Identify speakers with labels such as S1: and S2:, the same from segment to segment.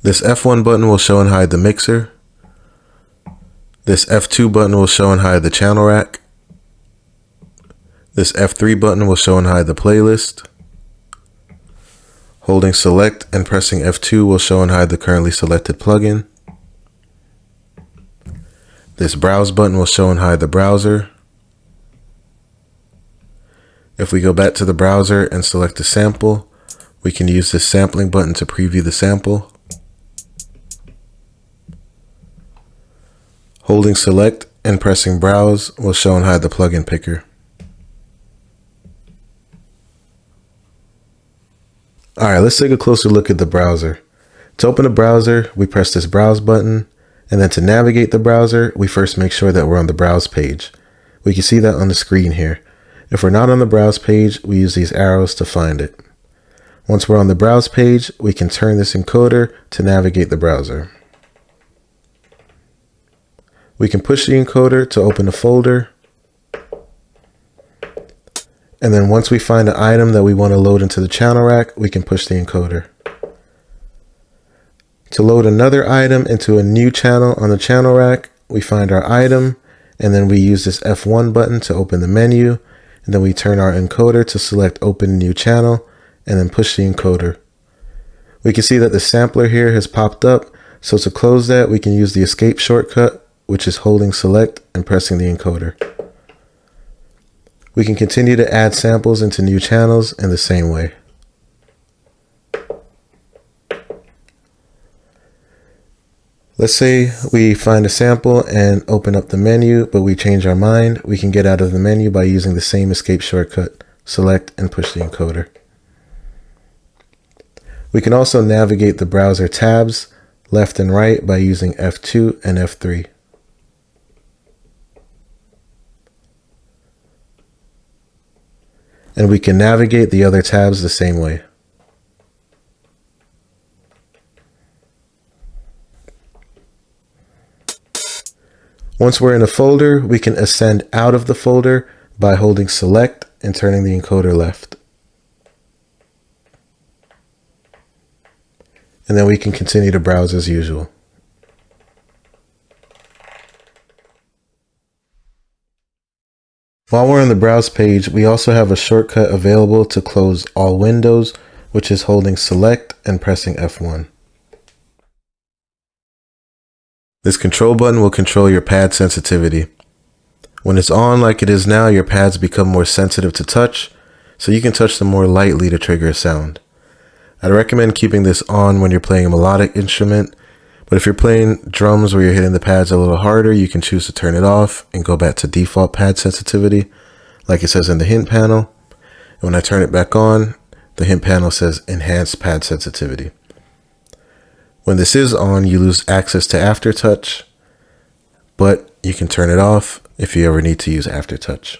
S1: This F1 button will show and hide the mixer. This F2 button will show and hide the channel rack. This F3 button will show and hide the playlist. Holding select and pressing F2 will show and hide the currently selected plugin. This browse button will show and hide the browser. If we go back to the browser and select a sample, we can use this sampling button to preview the sample. Holding select and pressing browse will show and hide the plugin picker. Alright, let's take a closer look at the browser. To open a browser, we press this browse button, and then to navigate the browser, we first make sure that we're on the browse page. We can see that on the screen here. If we're not on the browse page, we use these arrows to find it. Once we're on the browse page, we can turn this encoder to navigate the browser. We can push the encoder to open a folder. And then once we find an item that we want to load into the channel rack, we can push the encoder. To load another item into a new channel on the channel rack, we find our item, and then we use this F1 button to open the menu, and then we turn our encoder to select open new channel, and then push the encoder. We can see that the sampler here has popped up, so to close that, we can use the escape shortcut, which is holding select and pressing the encoder. We can continue to add samples into new channels in the same way. Let's say we find a sample and open up the menu, but we change our mind. We can get out of the menu by using the same escape shortcut, select and push the encoder. We can also navigate the browser tabs left and right by using F2 and F3. And we can navigate the other tabs the same way. Once we're in a folder, we can ascend out of the folder by holding select and turning the encoder left. And then we can continue to browse as usual. While we're on the browse page, we also have a shortcut available to close all windows, which is holding select and pressing F1. This control button will control your pad sensitivity. When it's on like it is now, your pads become more sensitive to touch, so you can touch them more lightly to trigger a sound. I'd recommend keeping this on when you're playing a melodic instrument, but if you're playing drums where you're hitting the pads a little harder, you can choose to turn it off and go back to default pad sensitivity, like it says in the hint panel. And when I turn it back on, the hint panel says enhanced pad sensitivity. When this is on, you lose access to aftertouch, but you can turn it off if you ever need to use aftertouch.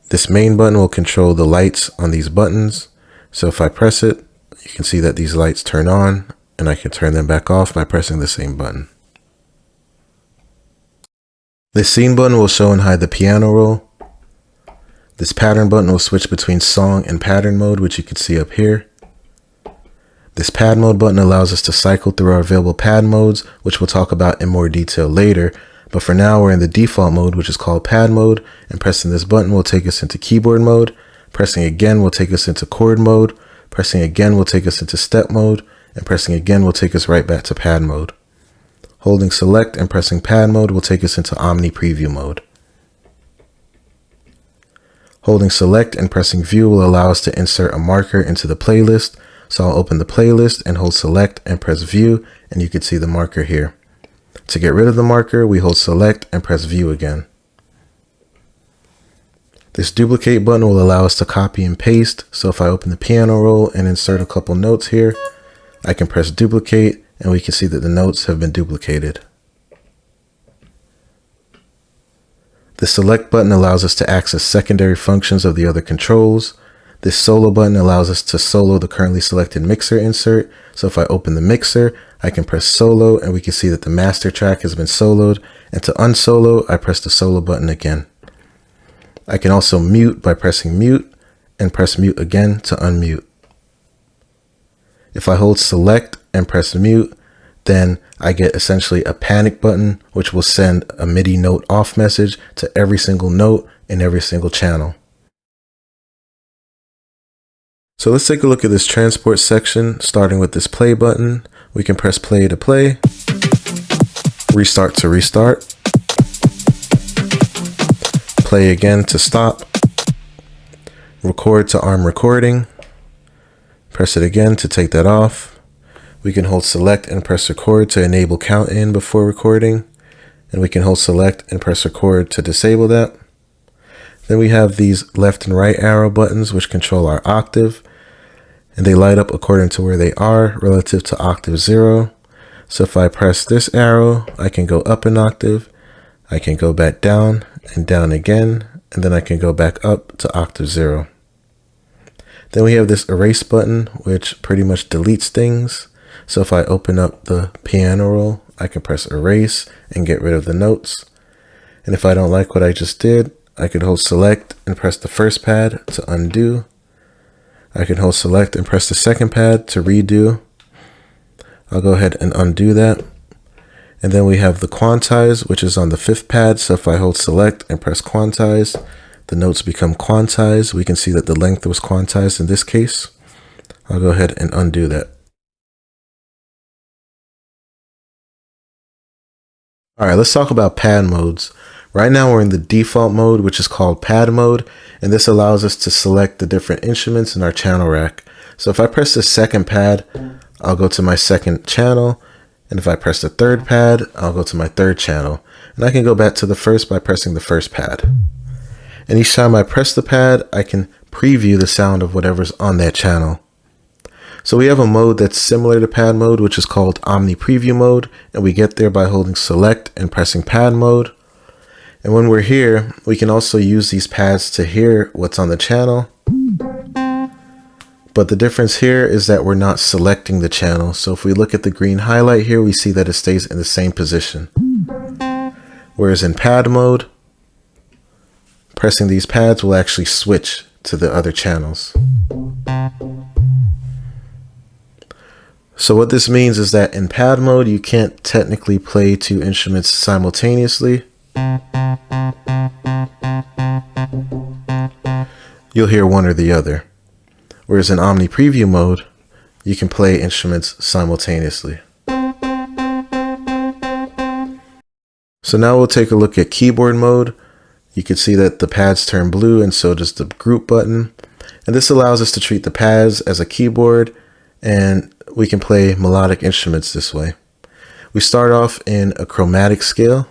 S1: This main button will control the lights on these buttons. So if I press it, you can see that these lights turn on, and I can turn them back off by pressing the same button. This scene button will show and hide the piano roll. This pattern button will switch between song and pattern mode, which you can see up here. This pad mode button allows us to cycle through our available pad modes, which we'll talk about in more detail later. But for now, we're in the default mode, which is called pad mode, and pressing this button will take us into keyboard mode. Pressing again will take us into chord mode. Pressing again will take us into step mode, and pressing again will take us right back to pad mode. Holding select and pressing pad mode will take us into Omni preview mode. Holding select and pressing view will allow us to insert a marker into the playlist. So I'll open the playlist and hold select and press view, and you can see the marker here. To get rid of the marker, we hold select and press view again. This duplicate button will allow us to copy and paste. So if I open the piano roll and insert a couple notes here, I can press duplicate and we can see that the notes have been duplicated. The select button allows us to access secondary functions of the other controls. This solo button allows us to solo the currently selected mixer insert. So if I open the mixer, I can press solo and we can see that the master track has been soloed. And to unsolo, I press the solo button again. I can also mute by pressing mute and press mute again to unmute. If I hold select and press mute, then I get essentially a panic button, which will send a MIDI note off message to every single note in every single channel. So let's take a look at this transport section, starting with this play button. We can press play to play, restart to restart, play again to stop, record to arm recording, press it again to take that off. We can hold select and press record to enable count in before recording, and we can hold select and press record to disable that. Then we have these left and right arrow buttons which control our octave, and they light up according to where they are relative to octave 0. So if I press this arrow, I can go up an octave, I can go back down and down again, and then I can go back up to octave 0. Then we have this erase button which pretty much deletes things. So if I open up the piano roll, I can press erase and get rid of the notes. And if I don't like what I just did, I could hold select and press the first pad to undo. I can hold select and press the second pad to redo. I'll go ahead and undo that. And then we have the quantize, which is on the 5th pad. So if I hold select and press quantize, the notes become quantized. We can see that the length was quantized in this case. I'll go ahead and undo that. All right, let's talk about pad modes. Right now we're in the default mode, which is called pad mode, and this allows us to select the different instruments in our channel rack. So if I press the second pad, I'll go to my second channel, and if I press the third pad, I'll go to my third channel. And I can go back to the first by pressing the first pad. And each time I press the pad, I can preview the sound of whatever's on that channel. So we have a mode that's similar to pad mode, which is called Omni preview mode, and we get there by holding select and pressing pad mode. And when we're here, we can also use these pads to hear what's on the channel. But the difference here is that we're not selecting the channel. So if we look at the green highlight here, we see that it stays in the same position. Whereas in pad mode, pressing these pads will actually switch to the other channels. So what this means is that in pad mode, you can't technically play two instruments simultaneously. You'll hear one or the other. Whereas in Omni preview mode, you can play instruments simultaneously. So now we'll take a look at keyboard mode. You can see that the pads turn blue and so does the group button. And this allows us to treat the pads as a keyboard, and we can play melodic instruments this way. We start off in a chromatic scale,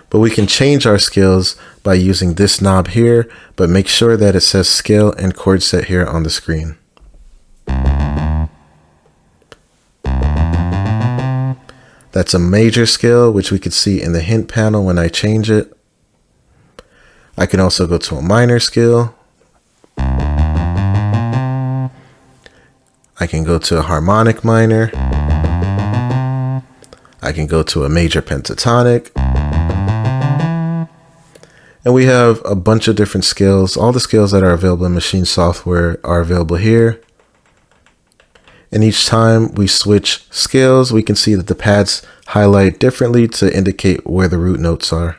S1: but we can change our scales by using this knob here, but make sure that it says scale and chord set here on the screen. That's a major scale, which we could see in the hint panel when I change it. I can also go to a minor scale. I can go to a harmonic minor. I can go to a major pentatonic. And we have a bunch of different scales. All the scales that are available in Maschine software are available here. And each time we switch scales, we can see that the pads highlight differently to indicate where the root notes are.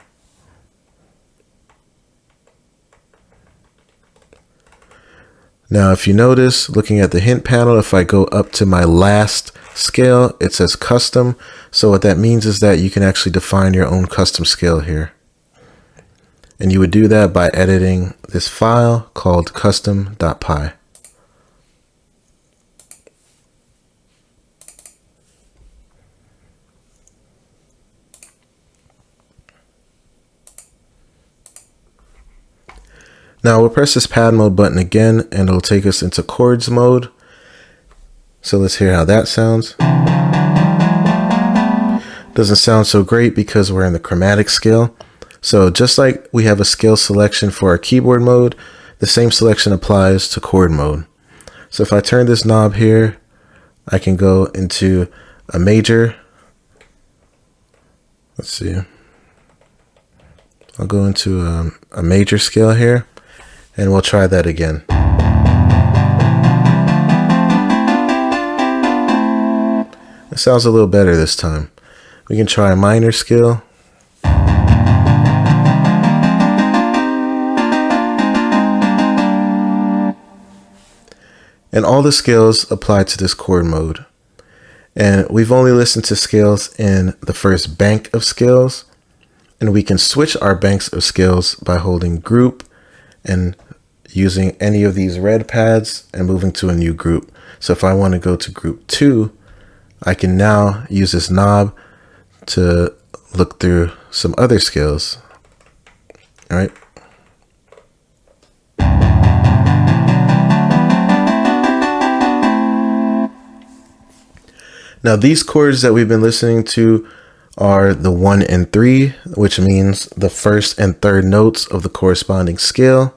S1: Now, if you notice, looking at the hint panel, if I go up to my last scale, it says custom. So what that means is that you can actually define your own custom scale here. And you would do that by editing this file called custom.py. Now we'll press this pad mode button again and it'll take us into chords mode. So let's hear how that sounds. Doesn't sound so great because we're in the chromatic scale. So just like we have a scale selection for our keyboard mode, the same selection applies to chord mode. So if I turn this knob here, I can go into a major. Let's see. I'll go into a major scale here. And we'll try that again. It sounds a little better this time. We can try a minor scale. And all the scales apply to this chord mode. And we've only listened to scales in the first bank of scales. And we can switch our banks of scales by holding group and using any of these red pads and moving to a new group. So if I want to go to group 2, I can now use this knob to look through some other scales. All right. Now these chords that we've been listening to are the 1 and 3, which means the first and third notes of the corresponding scale.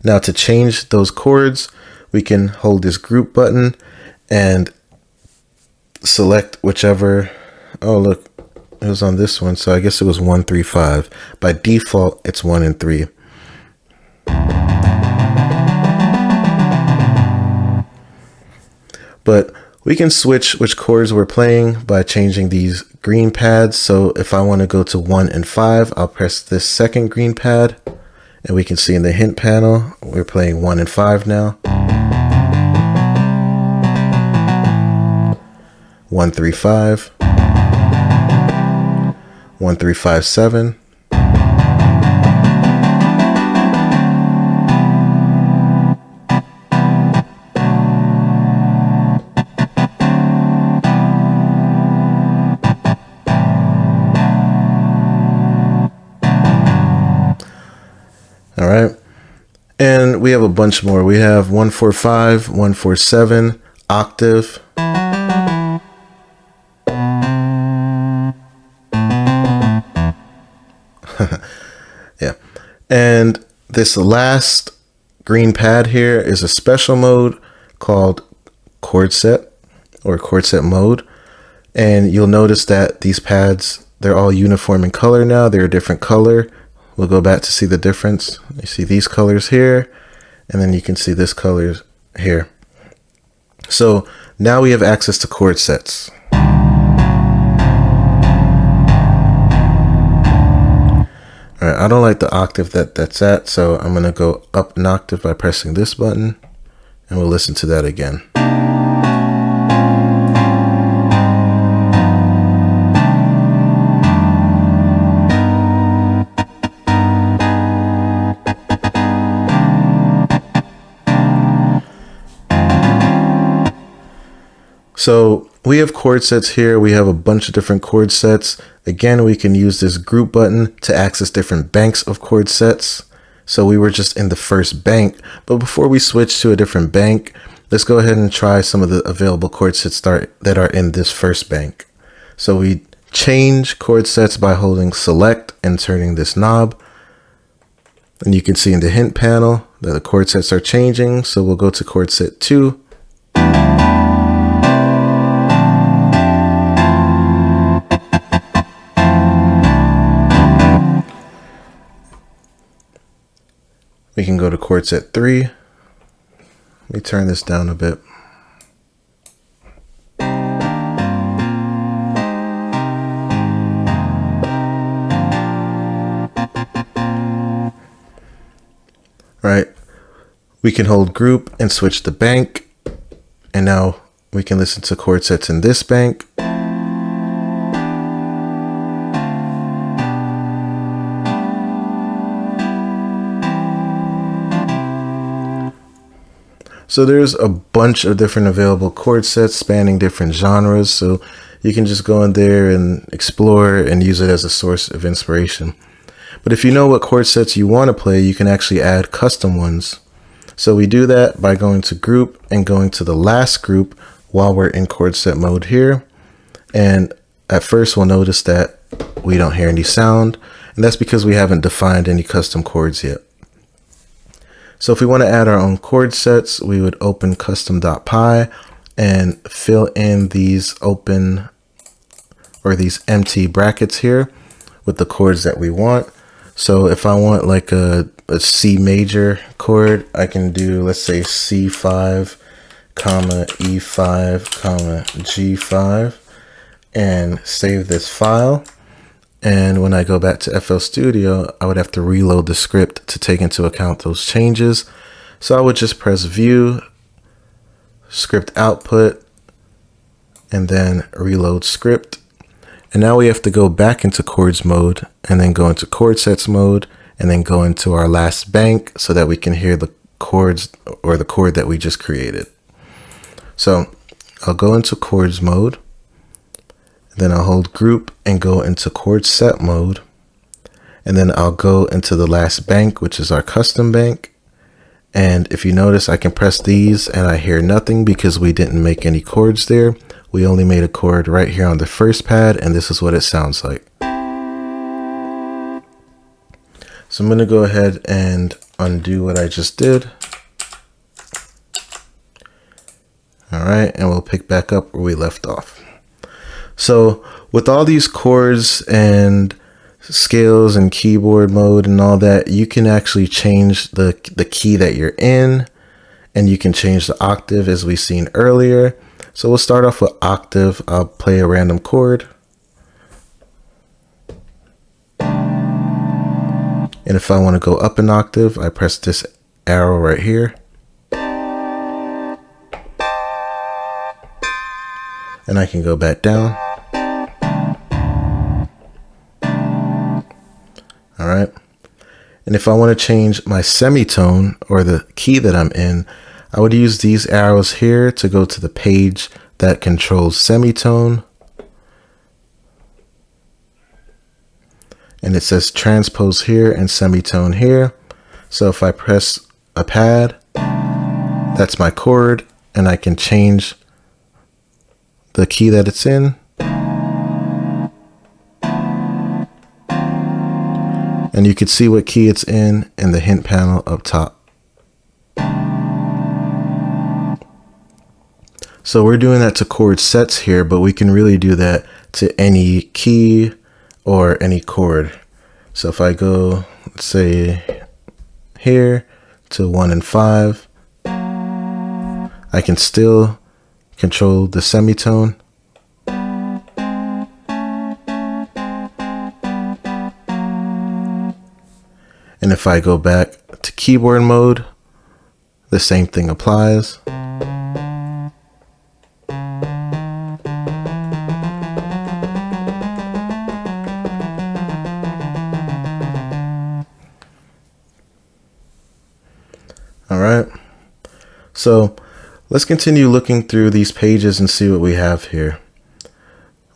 S1: Now to change those chords, we can hold this group button and select whichever. Oh, look, it was on this one. So I guess it was 1, 3, 5. By default, it's 1 and 3. But we can switch which chords we're playing by changing these green pads. So if I want to go to 1 and 5, I'll press this second green pad, and we can see in the hint panel, we're playing 1 and 5 now. 1, 3, 5. 1, 3, 5, 7. All right, and we have a bunch more. We have 1, 4, 5, 1, 4, 7, octave. Yeah, and this last green pad here is a special mode called chord set or chord set mode. And you'll notice that these pads, they're all uniform in color now. They're a different color. We'll go back to see the difference. You see these colors here, and then you can see this color here. So now we have access to chord sets. All right, I don't like the octave that's at, so I'm gonna go up an octave by pressing this button, and we'll listen to that again. So we have chord sets here. We have a bunch of different chord sets. Again, we can use this group button to access different banks of chord sets. So we were just in the first bank, but before we switch to a different bank, let's go ahead and try some of the available chord sets that are in this first bank. So we change chord sets by holding select and turning this knob. And you can see in the hint panel that the chord sets are changing. So we'll go to chord set 2. We can go to chord set 3. Let me turn this down a bit. Right. We can hold group and switch the bank. And now we can listen to chord sets in this bank. So there's a bunch of different available chord sets spanning different genres. So you can just go in there and explore and use it as a source of inspiration. But if you know what chord sets you want to play, you can actually add custom ones. So we do that by going to group and going to the last group while we're in chord set mode here. And at first we'll notice that we don't hear any sound. And that's because we haven't defined any custom chords yet. So if we want to add our own chord sets, we would open custom.py and fill in these open or these empty brackets here with the chords that we want. So if I want like a C major chord, I can do, let's say C5, comma E5, comma G5. and save this file. And when I go back to FL Studio, I would have to reload the script to take into account those changes. So I would just press View, Script Output, and then reload script. And now we have to go back into chords mode and then go into chord sets mode and then go into our last bank so that we can hear the chords or the chord that we just created. So I'll go into chords mode. Then I'll hold group and go into chord set mode. And then I'll go into the last bank, which is our custom bank. And if you notice, I can press these and I hear nothing because we didn't make any chords there. We only made a chord right here on the first pad, and this is what it sounds like. So I'm going to go ahead and undo what I just did. All right, and we'll pick back up where we left off. So with all these chords and scales and keyboard mode and all that, you can actually change the key that you're in, and you can change the octave as we seen earlier. So we'll start off with octave. I'll play a random chord. And if I want to go up an octave, I press this arrow right here. And I can go back down. All right. And if I want to change my semitone or the key that I'm in, I would use these arrows here to go to the page that controls semitone. And it says transpose here and semitone here. So if I press a pad, that's my chord, and I can change the key that it's in. And you can see what key it's in the hint panel up top. So we're doing that to chord sets here, but we can really do that to any key or any chord. So if I go, let's say here to 1 and 5, I can still control the semitone. And if I go back to keyboard mode, the same thing applies. All right. So let's continue looking through these pages and see what we have here.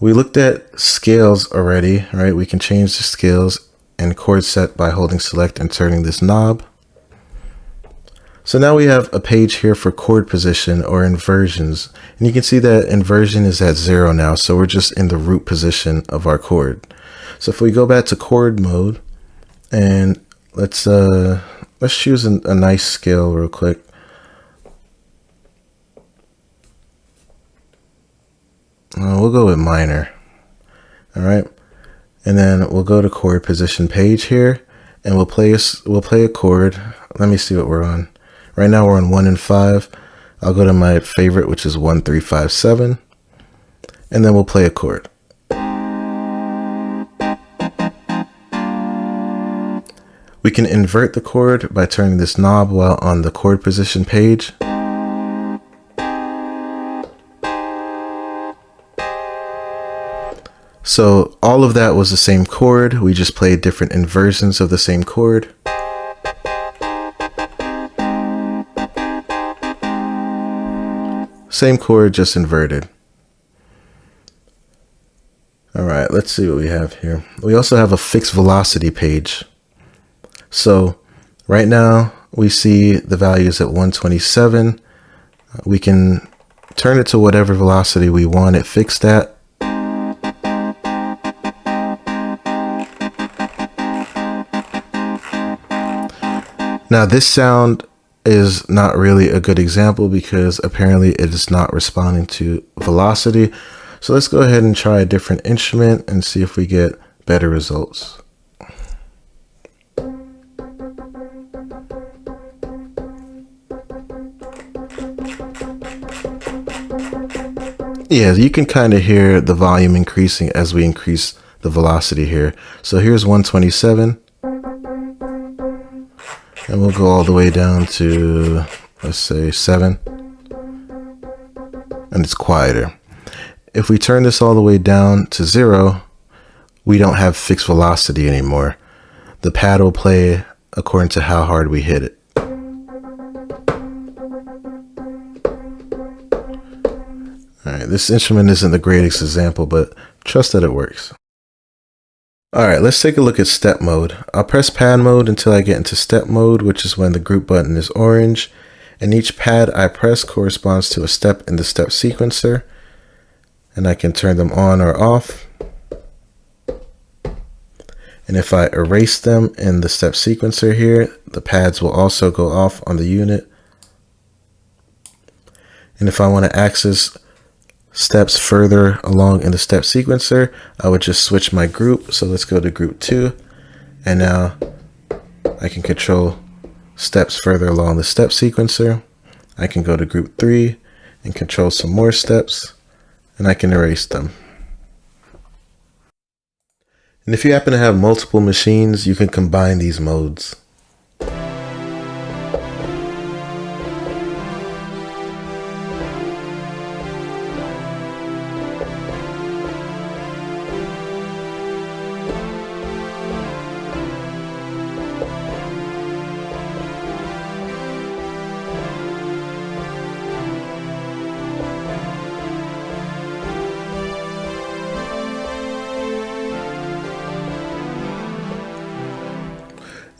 S1: We looked at scales already, right? We can change the scales and chord set by holding select and turning this knob. So now we have a page here for chord position or inversions. And you can see that inversion is at 0 now. So we're just in the root position of our chord. So if we go back to chord mode and let's choose a nice scale real quick. We'll go with minor. All right. And then we'll go to chord position page here and we'll play a chord. Let me see what we're on. Right now we're on 1 and 5. I'll go to my favorite, which is 1, 3, 5, 7. And then we'll play a chord. We can invert the chord by turning this knob while on the chord position page. So all of that was the same chord. We just played different inversions of the same chord. Same chord, just inverted. All right, let's see what we have here. We also have a fixed velocity page. So right now we see the values at 127. We can turn it to whatever velocity we want it fixed at. Now this sound is not really a good example because apparently it is not responding to velocity. So let's go ahead and try a different instrument and see if we get better results. Yeah, you can kind of hear the volume increasing as we increase the velocity here. So here's 127. And we'll go all the way down to, let's say, 7. And it's quieter. If we turn this all the way down to 0, we don't have fixed velocity anymore. The pad will play according to how hard we hit it. Alright, this instrument isn't the greatest example, but trust that it works. Alright, let's take a look at step mode. I'll press pad mode until I get into step mode, which is when the group button is orange, and each pad I press corresponds to a step in the step sequencer, and I can turn them on or off. And if I erase them in the step sequencer here, the pads will also go off on the unit. And if I want to access steps further along in the step sequencer, I would just switch my group. So let's go to group 2, and now I can control steps further along the step sequencer. I can go to group 3 and control some more steps, and I can erase them. And if you happen to have multiple machines, you can combine these modes.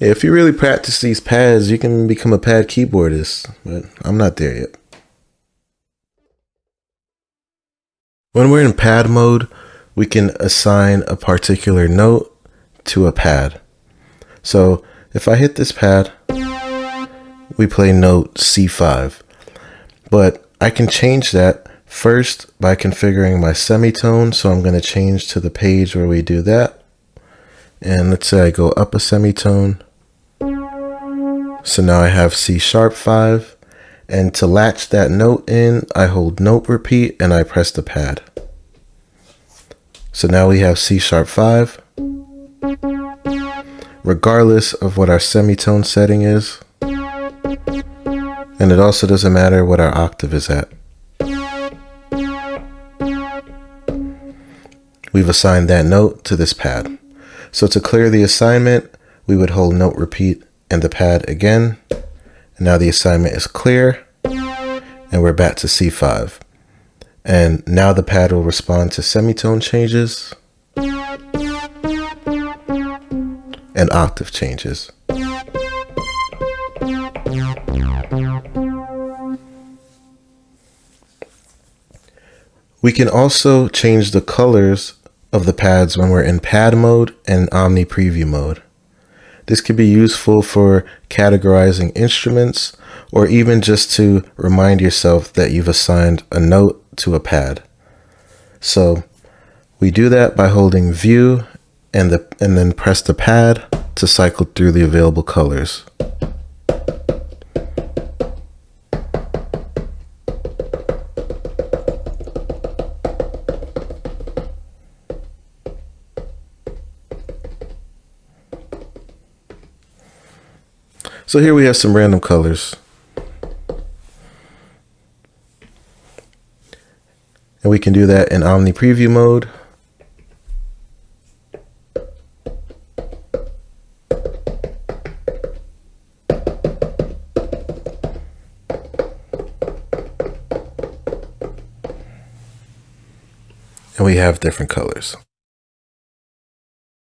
S1: If you really practice these pads, you can become a pad keyboardist, but I'm not there yet. When we're in pad mode, we can assign a particular note to a pad. So if I hit this pad, we play note C5, but I can change that first by configuring my semitone. So I'm going to change to the page where we do that. And let's say I go up a semitone. So now I have C#5, and to latch that note in, I hold note repeat and I press the pad. So now we have C#5, regardless of what our semitone setting is. And it also doesn't matter what our octave is at. We've assigned that note to this pad. So to clear the assignment, we would hold note repeat and the pad again, and now the assignment is clear, and we're back to C5. And now the pad will respond to semitone changes and octave changes. We can also change the colors of the pads when we're in pad mode and Omni preview mode. This could be useful for categorizing instruments, or even just to remind yourself that you've assigned a note to a pad. So we do that by holding view and then press the pad to cycle through the available colors. So here we have some random colors. And we can do that in Omni preview mode. And we have different colors.